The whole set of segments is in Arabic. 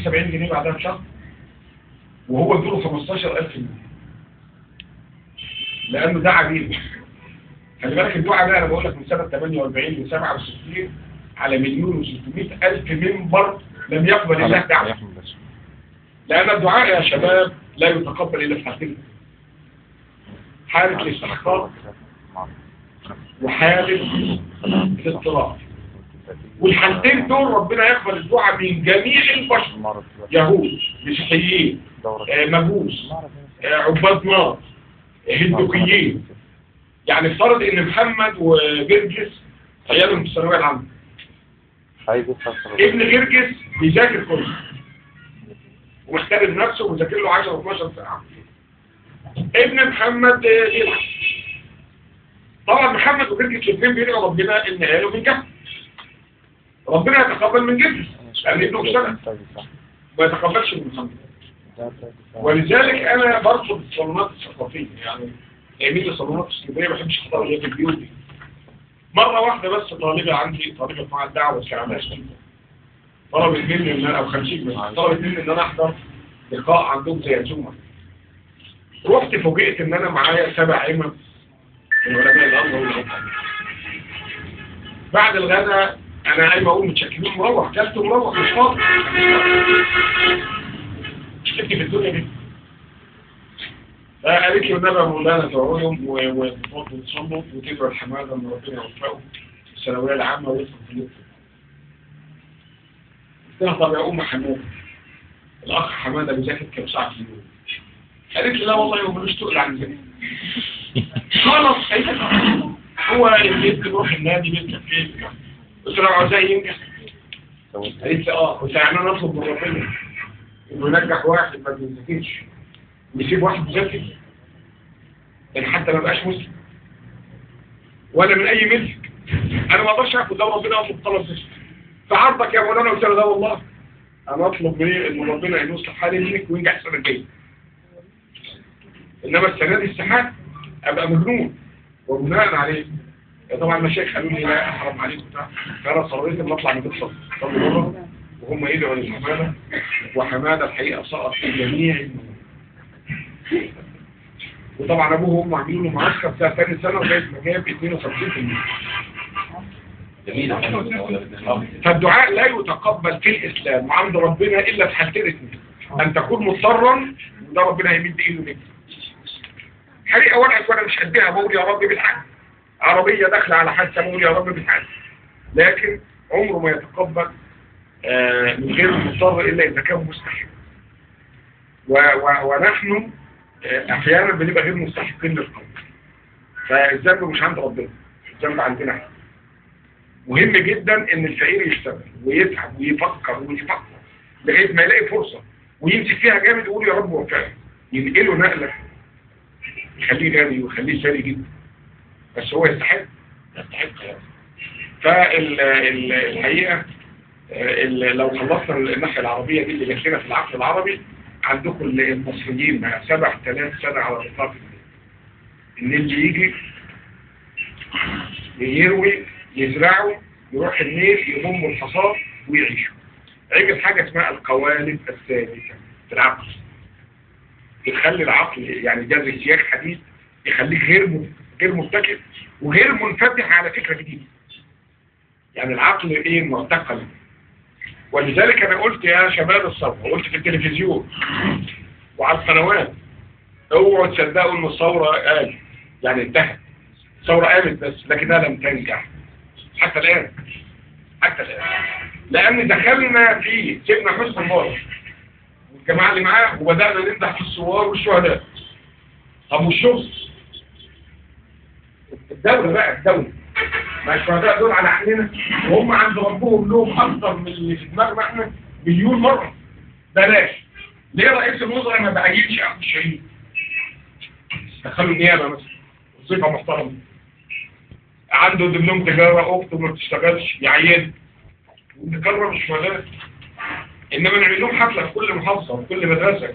يديه 70 جنيه بعدها بشهر وهو ادوله 15,000 جنيه لانه ده عبيد. خلي بالك الدعاء ده انا بقول لك من سنه 48 ل 67 على 1,600,000 منبر لم يقبل الله دعوه. لان الدعاء يا شباب لا يتقبل الا في حالتين: حاله الاستحقاق وحاله الاضطرار. والحالتين دول ربنا يقبل الدعاء من جميع البشر: يهود، مسيحيين، مجوس، عباد نار، هندوكيين. يعني افترض ان محمد وجرجس عيالهم في الثانويه العامه. ابن جرجس بيذاكر كله ومحترم نفسه وذاكر له 10 12 ساعه. ابن محمد بيلعب. طبعا محمد وجرجس الاثنين بيدعوا ربنا ان عياله ينجحوا. ربنا يتقبل من جرجس لان ابنه اشتغل ما يتقبلش من محمد. ولذلك انا برفض الصالونات الثقافيه، يعني يميل للصالونات الاسكندريه ما بحبش احضرها اللي هي في البيوت دي. مره واحده بس طالبه عندي، طالبه مع الدعوه بس كان عندها سنه، طلبت مني ان انا او 50 منها طلبت مني ان انا احضر لقاء عندهم زي عزومه. رحت فوجئت ان انا معايا 7 عمم من علماء الازهر والازهر. بعد الغداء انا قايم اقول متشكلين مروح، كلت مروح مش فاضي. شفتي في الدنيا دي. قالت لي والنبي يا مولانا دعوهم وتفضلوا تصلوا وتدعوا الحماده ان ربنا يوفقه في الثانويه العامه ويدخل في اليوم. قلت لها طب يا ام حماده الاخ حماده بيذاكر كام ساعه في اليوم؟ قالت لي لا والله هو ملوش تقل عن ذلك. خلاص هو البيت بيروح النادي بيركب فيه. قلت له عاوزاه ينجح. قالت لي قلت يعني انا اطلب من ربنا انه ينجح واحد ما بيذاكرش ويسيب واحد يذاكر، يعني حتى ما بقاش مسلم ولا من اي ملك. انا ما اقدرش اخد ده ربنا اطلب طلب ده. فعرضك يا مولانا قلت له لا والله انا اطلب مني ان ربنا يصلح حالي منك وينجح السنه الجايه. انما السنه دي استحاله ابقى مجنون. وبناء عليه طبعا المشايخ قالوا لي لا احرم عليكم بتاع، فانا صريت ان اطلع من بيت صلاه مره وهم يدعوا للحماده. وحماده الحقيقه سقط في جميع المواد. وطبعا ابوه وامه عاملين له معسكر بتاع ثاني سنه لغايه ما جاب 52%. جميل. فالدعاء لا يتقبل في الاسلام وعند ربنا الا في حالتين اثنين: ان تكون مضطرا وده ربنا هيمد ايده لك. حقيقه وقعت وانا مش قدها بقول يا رب بالحق. عربيه داخله على حادثه بقول يا رب بالحق. لكن عمره ما يتقبل من غير مضطر الا اذا كان مستحيل. ونحن احيانا بنبقى غير مستحقين للقبول. فالذنب مش عند ربنا، الذنب عندنا احنا. مهم جدا ان الفقير يشتغل ويتعب ويفكر لغايه ما يلاقي فرصه ويمسك فيها جامد ويقول يا رب وفقني، ينقله نقله يخليه غني ويخليه ثري جدا. بس هو يستحق يعني. فالحقيقه لو خلصنا الناحيه العربيه دي اللي جت لنا في العقل العربي، عندكم المصريين مع 7000 سنه على الرقاب. النيل يجي يروي يزرعوا يروح النيل يضموا الحصاد ويعيشوا. عجب حاجه اسمها القوالب الثابته في العقل. بتخلي العقل يعني ده زي سياج حديد يخليك غير متكئ وغير منفتح على فكره جديده. يعني العقل معتقل. ولذلك انا قلت يا شباب الثوره، قلت في التلفزيون وعلى القنوات اوعوا تصدقوا ان الثوره يعني انتهت. الثوره قامت بس لكنها لم تنجح حتى الان. لان دخلنا في سيدنا حسني مبارك والجماعه اللي معاه وبدانا نمدح في الثوار والشهداء. طب والشغل؟ الدوله ما الشهداء دول على عقلنا وهم عند ربهم لهم اكثر من اللي في دماغنا احنا مليون مره. بلاش. ليه رئيس الوزراء ما بعينش اخو الشهيد؟ دخلوا نيابه مثلا وظيفه محترمه. عنده دبلوم تجاره اخته ما بتشتغلش يعين ونكرم الشهداء. انما نعمل لهم حفله في كل محافظه وكل مدرسه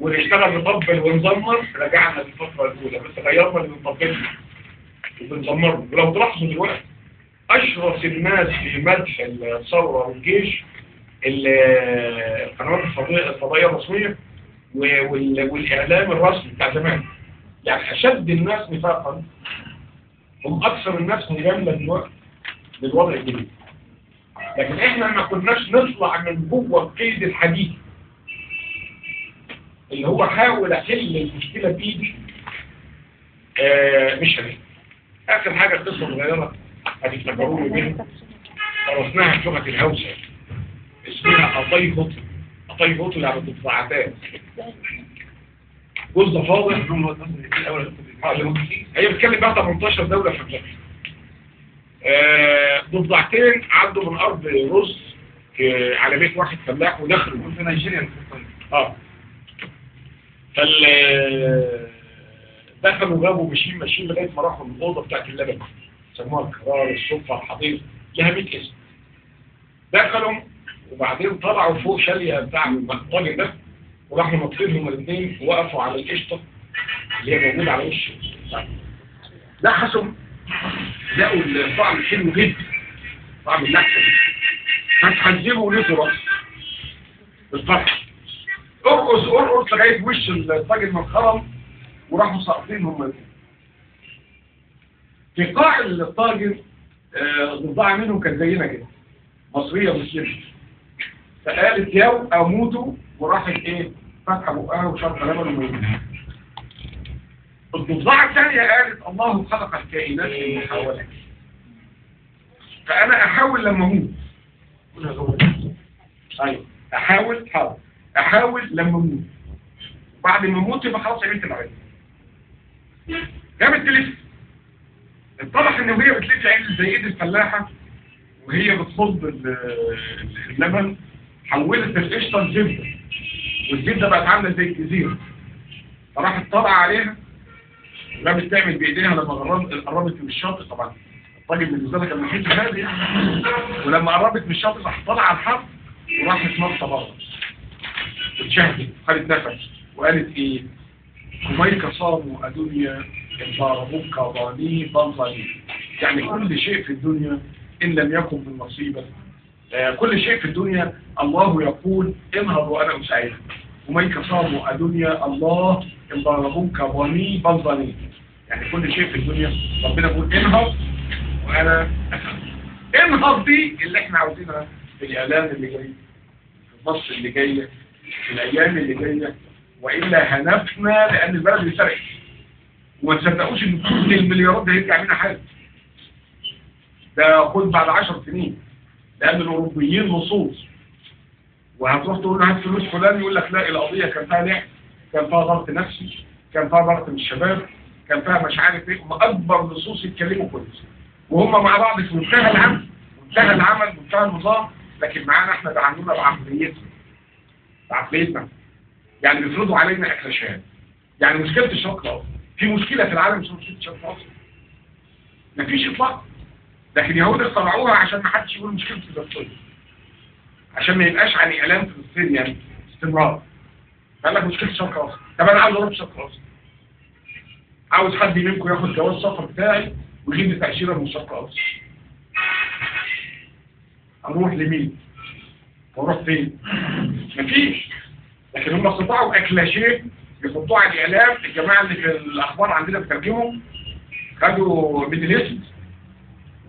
ونشتغل نطبل ونزمر. رجعنا للفتره الاولى بس غيرنا اللي بنطبلها وبنزمره. ولو تلاحظوا دلوقتي اشرس الناس في مدح الثوره والجيش القنوات الفضائيه الرسميه والاعلام الرسمي بتاع زمان. يعني اشد الناس نفاقا هم اكثر الناس مجامله دلوقتي للوضع الجديد. لكن احنا ما كناش نطلع من جوه القيد الحديث اللي هو حاول احل المشكله بايدي. مش هنقدر. اخر حاجه قصه صغيره هتفتكروني بيها، درسناها في لغه الهوسه اسمها أطيهط. أطيهط يعني ضفدعتان. جزء فاضح. هي بتتكلم بقى 18 دولة في أفريقيا. ضفدعتين عدوا من أرض رز على بيت واحد فلاح ودخلوا في نيجيريا. دخلوا جابوا ماشيين لغاية ما راحوا الأوضة بتاعت اللبن، سموها القرار الصفة الحضيض، لها 100 اسم. دخلوا وبعدين طلعوا فوق شالية بتاع الطاجن ده وراحوا نطين هما الاثنين ووقفوا على القشطة اللي هي موجودة على وش لحسوا لقوا الطعم حلو جدا، طعم اللحسة دي، فتحزبوا ولقوا رأس بالفرح. ارقص لغاية وش الطاجن من الخرم وراحوا ساقطين هما الاثنين. في قاع الطاجن ضفدعة منهم كانت زينا كده، مصرية مسلمة، فقالت ياو اموتوا وراحت ايه فتحة بقها وشرب لبن وموتها. الضفدعة الثانية قالت الله خلق الكائنات للمحاولة، فانا احاول لما اموت. ايوه احاول لما اموت، بعد ما اموت يبقى خلاص عملت العملية. جابت تلف، اتضح ان وهي بتلف عين زي ايد الفلاحة وهي بتصب اللبن حولت القشطه لزبده، والزبده بقت عامله زي الجزيره، فراحت طالعه عليها وقامت تعمل بايديها لما قربت من الشاطئ. طبعا الطاجن بالنسبه لها كان محيط هادي، ولما قربت من الشاطئ راحت طالعه على الحرب وراحت نطه بره واتشهدت وخدت نفس وقالت ايه؟ كميك صاموا ادنيا ضاربوك ضاني بلطني. يعني كل شيء في الدنيا إن لم يكن بالنصيبة، كل شيء في الدنيا الله يقول انهض وأنا أساعدك. ومن صاموا الدنيا الله إن ضربوك ضني بلضني. يعني كل شيء في الدنيا ربنا يقول انهض وأنا أساعدك. انهض دي اللي احنا عاوزينها في الإعلام اللي جاي، في مصر اللي جاية، في الأيام اللي جاية، وإلا هنفنا لأن البلد بيسرق. وما تصدقوش إن كل المليارات ده هيرجع منها حاجة. ده خد بعد 10 سنين، لأن الأوروبيين لصوص، وهتروح تقول له هات فلوس فلان يقول لك لا القضية كان فيها لعب، كان فيها ضغط نفسي، كان فيها ضغط من الشباب، كان فيها مش عارف ايه. هم أكبر لصوص يتكلموا كويس، وهم مع بعض في منتهى العمل منتهى النظام، لكن معانا احنا بيعاملونا بعقليتنا. يعني بيفرضوا علينا أكلاشات. يعني مشكلة الشرق الأوسط، في مشكلة في العالم اسمها مشكلة الشرق الأوسط. مفيش إطلاق. لكن يهود اخترعوها عشان ما حدش يقول مشكلة فلسطين، عشان ما يبقاش عن إعلام فلسطين يعني استمرار. قال لك مشكلة الشرق الأوسط. طب أنا عاوز أروح الشرق الأوسط، عاوز حد منكم ياخد جواز السفر بتاعي ويجيب لي تأشيرة من الشرق الأوسط. أروح لمين؟ وأروح فين؟ مفيش. لكن هم استطاعوا أكلاشيه يحطوه على الإعلام. الجماعة اللي في الأخبار عندنا بترجمهم خدوا ميدل اسم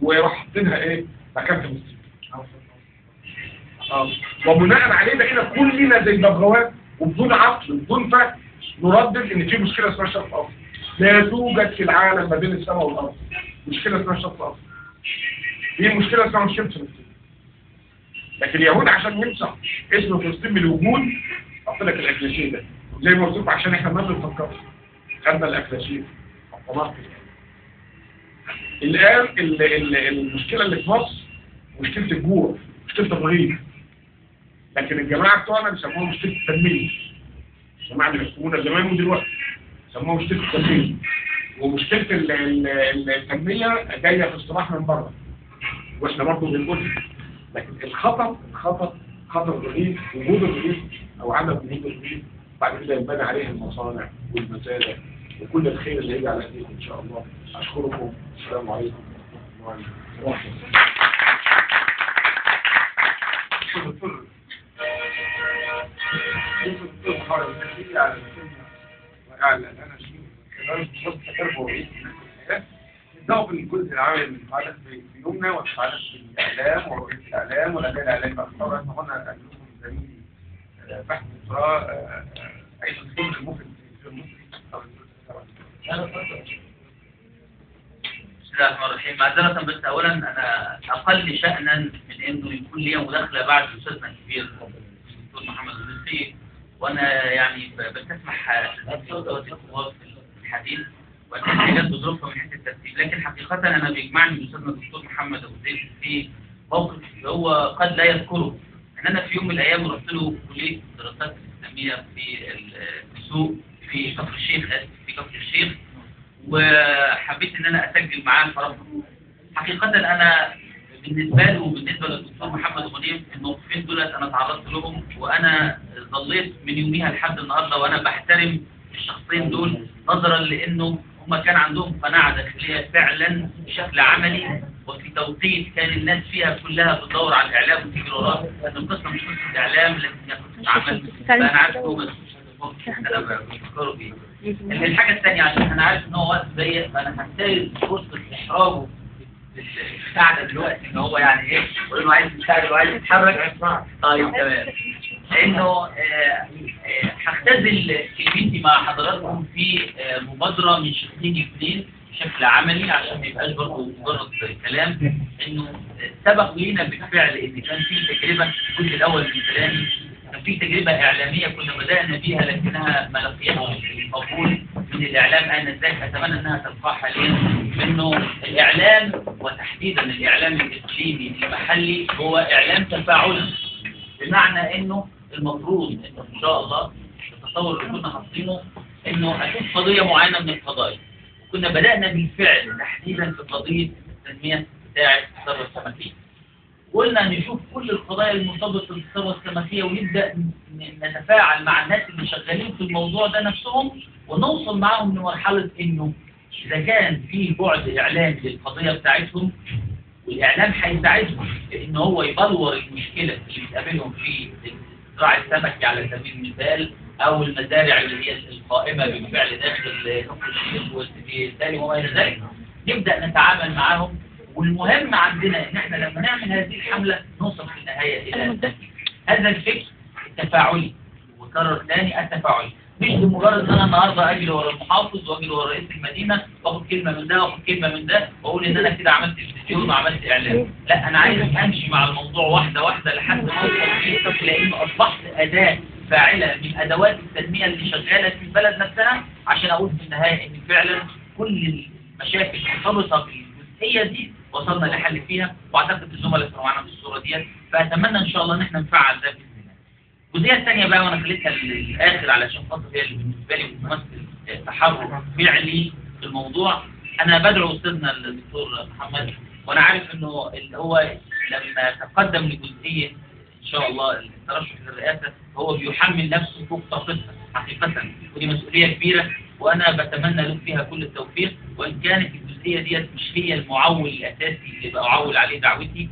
وراح حاطينها ايه؟ مكان فلسطين. وبناء عليه بقينا كلنا زي البغبغاوات وبدون عقل وبدون فهم نردد ان في مشكله اسمها الشرق الاوسط. لا توجد في العالم ما بين السماء والارض مشكله اسمها الشرق الاوسط. هي مشكله اسمها مشكله فلسطين. لكن اليهود عشان يمسح اسم فلسطين من الوجود حط لك الاكلاشيه ده زي ما قلت عشان احنا ما بنفكرش. خدنا الاكلاشيه حطيناها كده. الآن المشكلة اللي في مصر مشكلة الجوع، مشكلة الرغيف. لكن الجماعة بتوعنا بيسموها مشكلة التنمية. الجماعة اللي بيحكمونا زمان ودلوقتي بيسموها مشكلة التنمية. ومشكلة التنمية جاية في اصطلاح من بره. واحنا برضه بنقول لكن خطر الرغيف، وجود الرغيف أو عدم وجود الرغيف بعد كده ينبني عليه المصانع والمزارع وكل الخير اللي هيجي على ايديكم ان شاء الله. اشكركم. السلام عليكم ورحمه الله وبركاته. حول التأكيد على السنة وإعلى لنا شيء خلال الشخص تقربه وعيد الحياة نبدأ بالجزء العملي من المتعلق بيومنا والمتعلق بالإعلام ورؤية الإعلام والأداء الإعلامي فأخبار أن هنا أنكم زميلي بحث دكتوراه أي دكتور المفيد في المصري أو بسم الله الرحمن الرحيم. معذرة بس أولا أنا أقل شأنا من إنه يكون لي مداخلة بعد أستاذنا الكبير الدكتور محمد الرزقي، وأنا يعني بستسمح الدكتور في الحديث وأن حاجات بظروفها من حيث الترتيب، لكن حقيقة أنا بيجمعني أستاذنا الدكتور محمد أبو زيد في موقف هو قد لا يذكره. إن أنا في يوم من الأيام رحت له كلية الدراسات الإسلامية في سوق في كفر الشيخ وحبيت ان انا اسجل معاه فرفض. حقيقة انا بالنسبة له وبالنسبة للدكتور محمد غنيم الموقفين دول انا تعرضت لهم، وانا ظليت من يوميها لحد النهارده وانا بحترم الشخصين دول نظرا لانه هم كان عندهم قناعة داخلية فعلا بشكل عملي، وفي توقيت كان الناس فيها كلها بتدور على الاعلام وتجري وراه، لان القصة مش قصة اعلام لكن هي قصة عمل. فانا عارف هو انا بفكره بيه. الحاجة الثانية عشان أنا عارف إن هو وقت ضيق فأنا هنتهز فرصة إحراجه بالمساعدة دلوقتي إن هو يعني إيه يقول إنه عايز يساعد وعايز يتحرك. طيب تمام. إنه هختزل كلمتي مع حضراتكم في مبادرة من شقين اثنين بشكل عملي عشان ما يبقاش برضه مجرد كلام. إنه سبق لينا بالفعل إن كان في تجربة الجزء الأول من كلامي كان في تجربة إعلامية كنا بدأنا بيها لكنها ما لقيتش قبول من الإعلام آنذاك، أتمنى أنها تلقاه حاليا. إنه الإعلام وتحديدا الإعلام الإقليمي المحلي هو إعلام تفاعلي، بمعنى إنه المفروض إنه إن شاء الله التصور اللي كنا حاطينه إنه أشوف قضية معينة من القضايا، وكنا بدأنا بالفعل تحديدا في قضية التنمية بتاعة الثروة السمكية. قلنا نشوف كل القضايا المرتبطة بالثروة السمكية ونبدأ نتفاعل مع الناس اللي شغالين في الموضوع ده نفسهم، ونوصل معهم لمرحلة إنه إذا كان في بعد إعلامي للقضية بتاعتهم والإعلام هيساعدهم في إن هو يبلور المشكلة اللي بتقابلهم في الزراعة السمكي على سبيل المثال، أو المزارع اللي هي القائمة بالفعل داخل كفر الشيخ والسالي وما إلى ذلك، نبدأ نتعامل معهم. والمهم عندنا ان احنا لما نعمل هذه الحملة نوصل في النهاية الى هذا الفكر التفاعلي، وكرر ثاني التفاعلي، مش بمجرد ان انا النهارده اجري ورا المحافظ واجري ورا رئيس المدينة واخد كلمة من ده واخد كلمة من ده واقول ان انا كده عملت تلفزيون وعملت اعلام. لا، انا عايز امشي مع الموضوع واحدة واحدة لحد ما اوصل فيه، لانه اصبحت اداة فاعلة من ادوات التنمية اللي شغالة في البلد نفسها، عشان اقول في النهاية ان فعلا كل المشاكل المرتبطة بالجزئية دي وصلنا لحل فيها، واعتقد الزملاء كانوا معانا في الصوره ديت، فاتمنى ان شاء الله ان احنا نفعل ده باذن الله. الجزئيه الثانيه بقى وانا خليتها للاخر علشان خاطر هي اللي بالنسبه لي بتمثل تحرك فعلي في الموضوع. انا بدعو استاذنا الدكتور محمد، وانا عارف انه اللي هو لما تقدم لجزئيه ان شاء الله الترشح للرئاسه هو بيحمل نفسه فوق طاقتها حقيقه، ودي مسؤوليه كبيره وانا بتمنى له فيها كل التوفيق. وان كانت الجزئيه ديت مش هي المعول الاساسي اللي بعول عليه دعوتي،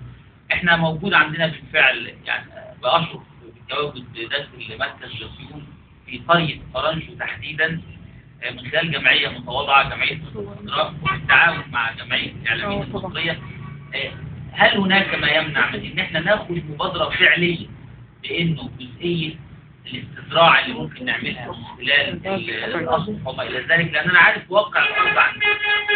احنا موجود عندنا بالفعل يعني باشرف بالتواجد داخل مركز جاسيون في قريه فرنشو تحديدا من خلال جمعيه متواضعه جمعيه الخضراء وبالتعاون مع جمعيه الاعلاميين المصريه. هل هناك ما يمنع من ان احنا ناخذ مبادره فعليه بانه جزئيه الاستزراع اللي ممكن نعملها من خلال الأصل وما إلى ذلك، لأن أنا عارف واقع الأرض عندي،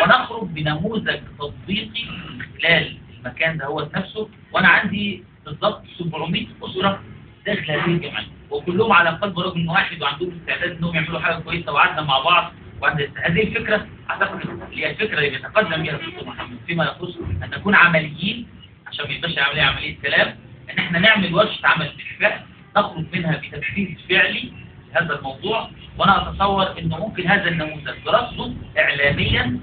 ونخرج بنموذج تطبيقي من خلال المكان ده هو نفسه. وأنا عندي بالضبط 700 أسرة داخل هذه الجمعية وكلهم على قلب رجل واحد وعندهم استعداد إنهم يعملوا حاجة كويسة، وقعدنا مع بعض. هذه الفكرة أعتقد اللي هي الفكرة اللي بيتقدم بها الدكتور محمد فيما يخص أن نكون عمليين عشان ما يبقاش عملية كلام، إن إحنا نعمل ورشة عمل بالفعل نخرج منها بتنفيذ فعلي لهذا الموضوع. وانا اتصور انه ممكن هذا النموذج برصده اعلاميا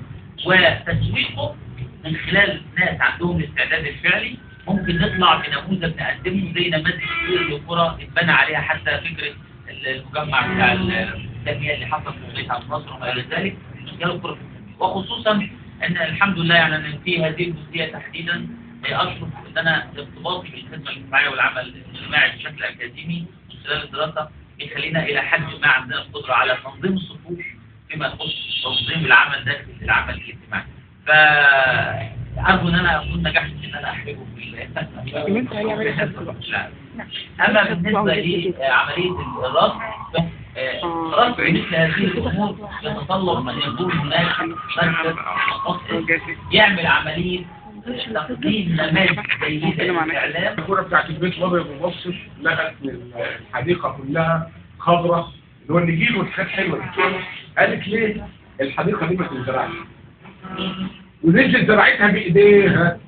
وتسويقه من خلال ناس عندهم الاستعداد الفعلي، ممكن نطلع بنموذج نقدمه زي نماذج كتير للقرى اتبنى عليها حتى فكره المجمع بتاع التنميه اللي حصل في ولايه عبد الناصر وما الى ذلك من خلال القرى، وخصوصا ان الحمد لله يعني ان في هذه الجزئيه تحديدا اشرف ان انا ارتباطي بالخدمه الاجتماعيه والعمل الاجتماعي بشكل اكاديمي من خلال الدراسه بيخلينا الى حد ما عندنا القدره على تنظيم الصفوف فيما يخص تنظيم العمل داخل العمل الاجتماعي. فأرجو ان انا اكون نجحت ان انا احببه في لا. اما بالنسبه لعمليه الرفع رفع مثل هذه الامور يتطلب ان يكون هناك مركز متخصص يعمل عمليه تقديم نماذج جيده للاعلام. الكوره بتاعت البيت الابيض المتوسط لقت الحديقه كلها خضراء، اللي هو النجيل والحاجات حلوه دي. قالت ليه الحديقه دي ما تنزرعش؟ ونزلت زرعتها بايديها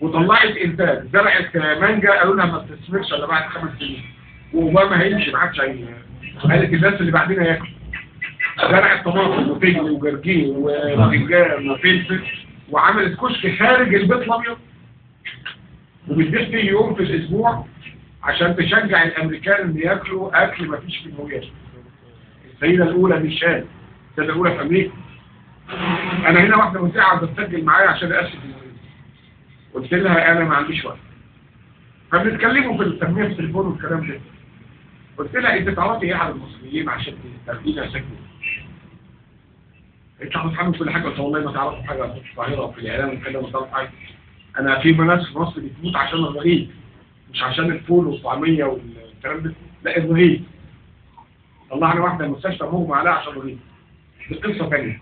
وطلعت انتاج. زرعت مانجا قالوا لها ما تستثمرش الا بعد 5 سنين، واوباما هيمشي ما عادش قالت الناس اللي بعدين هياكلوا. زرعت طماطم وفجل وجرجير وبتنجان وفلفل، وعملت كشك خارج البيت الابيض وبتبيع فيه يوم في الاسبوع عشان تشجع الامريكان ان ياكلوا اكل ما فيش فيه مويات. السيده الاولى ميشيل، السيده الاولى في امريكا. انا هنا واحده مذيعه بتسجل معايا عشان اسف، قلت لها انا ما عنديش وقت، فبنتكلموا في التنميه في التليفون والكلام ده. قلت لها انت تعرفي ايه على المصريين عشان تاخدينا سجن؟ انت هتفهموا كل حاجه. قلت والله ما تعرفوا حاجه في القاهره وفي الاعلام وكده، ما تعرفوا حاجه. انا في ناس في مصر بتموت عشان الرغيف، مش عشان الفول والطعميه والكلام ده، لا الرغيف. طلعنا واحده المستشفى مغمى عليها عشان الرغيف. دي قصه ثانيه.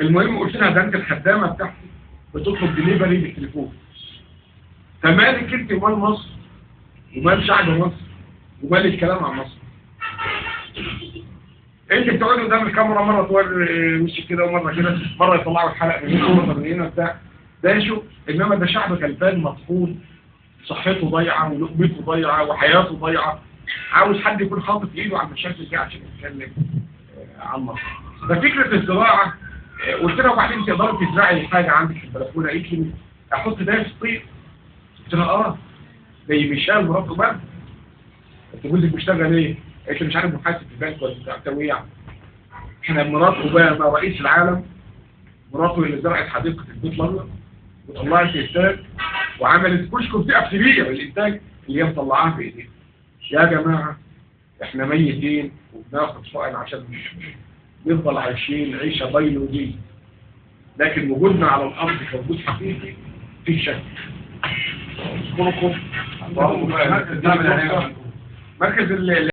المهم قلت لها ده انت الخدامه بتاعتي بتطلب دليفري بالتليفون، فمالك انت ومال مصر ومال شعب مصر ومال الكلام عن مصر؟ انت بتقعدي قدام الكاميرا مره توري وشك كده ومره كده، مره يطلعوا الحلقه من هنا ومره من هنا بتاع ده شو. انما ده شعب غلبان مطحون، صحته ضايعه ولقمته ضايعه وحياته ضايعه، عاوز حد يكون حاطط ايده على المشاكل دي عشان يتكلم عن مصر. ففكره الزراعه قلت لها وبعدين تقدري تزرعي حاجه عندك في البلكونه؟ قالت لي احط ده في الطين. قلت لها زي ميشيل مرات اوباما. قلت جوزك بيشتغل ايه؟ قالت لي مش عارف محاسب في البنك ولا بتاع تويع. احنا مرات اوباما رئيس العالم مراته اللي زرعت حديقه البيت الابيض وطلعت انتاج وعملت كشك بتقف كبيره بالانتاج اللي هي مطلعاها بايديها. يا جماعه احنا ميتين وبناخد فقر عشان نفضل عايشين عيشه بيولوجيه، لكن وجودنا على الارض كوجود حقيقي في شك. اشكركم. مركز